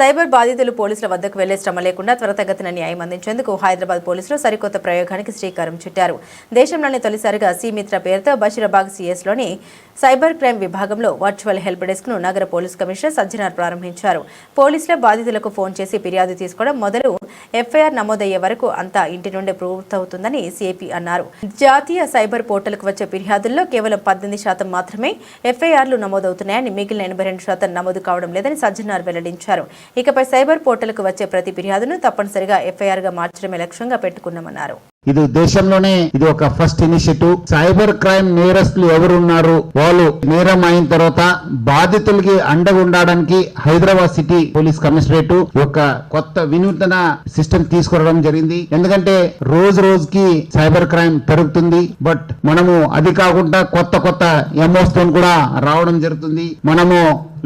Cyber బాధితులు పోలీసుల వద్దకు వెళ్లే శ్రమ లేకుండా త్వరితగతిన న్యాయం అందించేందుకు హైదరాబాద్ పోలీసులు సరికొత్త ప్రయోగానికి శ్రీకారం చుట్టారు. దేశంలోనే తొలిసారిగా సిమిత్ర పేరుతో బషీరాబాద్ సిఎస్లోని సైబర్ క్రైమ్ విభాగంలో వర్చువల్ హెల్ప్ డెస్క్ ను నగర పోలీస్ కమిషనర్ సజ్జనార్ ప్రారంభించారు. పోలీసులే బాధితులకు ఫోన్ చేసి ఫిర్యాదు తీసుకోవడం మొదలు ఎఫ్ఐఆర్ నమోదయ్యే వరకు అంతా ఇంటి నుండే పూర్తవుతుందని సిఐపి అన్నారు. జాతీయ సైబర్ పోర్టల్కు వచ్చే ఫిర్యాదుల్లో కేవలం 18% మాత్రమే ఎఫ్ఐఆర్లు నమోదవుతున్నాయని, మిగిలిన 82% నమోదు కావడం లేదని సజ్జనార్ వెల్లడించారు. ఇకపై సైబర్ పోర్టల్కు వచ్చే ప్రతి ఫిర్యాదును తప్పనిసరిగా ఎఫ్ఐఆర్ గా మార్చడమే లక్ష్యంగా పెట్టుకున్నామన్నారు. ఇది దేశంలోనే ఇది ఒక ఫస్ట్ ఇనిషియేటివ్. సైబర్ క్రైమ్ నేరస్తులు ఎవరున్నారు, వాళ్ళు నేరం అయిన తర్వాత బాధితులకి అండగా ఉండడానికి హైదరాబాద్ సిటీ పోలీస్ కమిషనరేట్ ఒక కొత్త వినూతన సిస్టమ్ తీసుకురావడం జరిగింది. ఎందుకంటే రోజుకి సైబర్ క్రైమ్ పెరుగుతుంది. బట్ మనము అది కాకుండా కొత్త ఎమోస్ తో కూడా రావడం జరుగుతుంది. మనము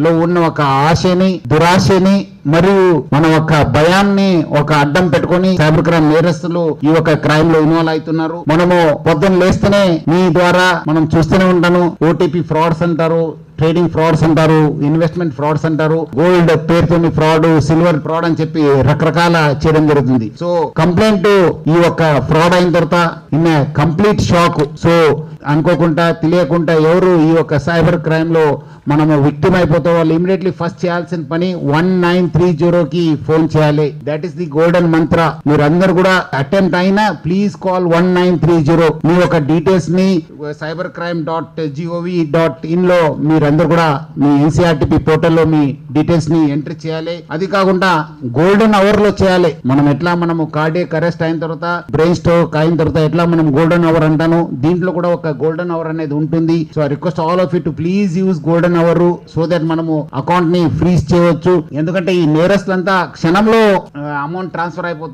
లో ఉన్న ఒక ఆశని, దురాశని మరియు మన ఒక భయాన్ని ఒక అడ్డం పెట్టుకొని సైబర్ క్రైమ్ నేరస్తులు ఈ ఒక క్రైమ్ లో ఇన్వాల్వ్ అవుతున్నారు. మనము పొద్దున్న లేస్తేనే మీ ద్వారా మనం చూస్తూనే ఉంటాను. ఓటీపీ ఫ్రాడ్స్ అంటారు, ట్రేడింగ్ ఫ్రాడ్స్ అంటారు, ఇన్వెస్ట్మెంట్ ఫ్రాడ్స్ అంటారు, గోల్డ్ పేరుతోని ఫ్రాడ్, సిల్వర్ ఫ్రాడ్ అని చెప్పి రకరకాల చేయడం జరుగుతుంది. సో కంప్లైంట్ ఈ ఒక ఫ్రాడ్ అయిన తర్వాత ఇన్ కంప్లీట్ షాక్. సో అనుకోకుండా తెలియకుండా ఎవరు ఈ ఒక సైబర్ క్రైమ్ లో మనము విక్టిమ్ అయిపోతే వాళ్ళు ఇమీడియట్లీ ఫస్ట్ చేయాల్సిన పని 1930కి ఫోన్ చేయాలి. దట్ ఈస్ ది గోల్డెన్ మంత్ర. మీరు అందరు కూడా అటెంప్ట్ అయినా ప్లీజ్ కాల్ 1930. మీ యొక్క డీటెయిల్స్ ని cybercrime.gov.in లో మీరందరూ కూడా మీ ఎన్సీఆర్టీపీ పోర్టల్లో మీ డీటెయిల్స్ ని ఎంట్రీ చేయాలి. అది కాకుండా గోల్డెన్ అవర్ లో చేయాలి. మనం ఎట్లా మనము కార్డియక్ అరెస్ట్ అయిన తర్వాత, బ్రెయిన్ స్ట్రోక్ అయిన తర్వాత ఎట్లా మనం గోల్డెన్ అవర్ అంటాను, దీంట్లో కూడా ఒక గోల్డెన్ అవర్ అనేది ఉంటుంది. So I request all of you to please use golden hour so that మనము అకౌంట్ ని ఫ్రీజ్ చేయవచ్చు. ఎందుకంటే ఈ నేరస్తులంతా క్షణంలో అమౌంట్ ట్రాన్స్ఫర్ అయిపోతుంది.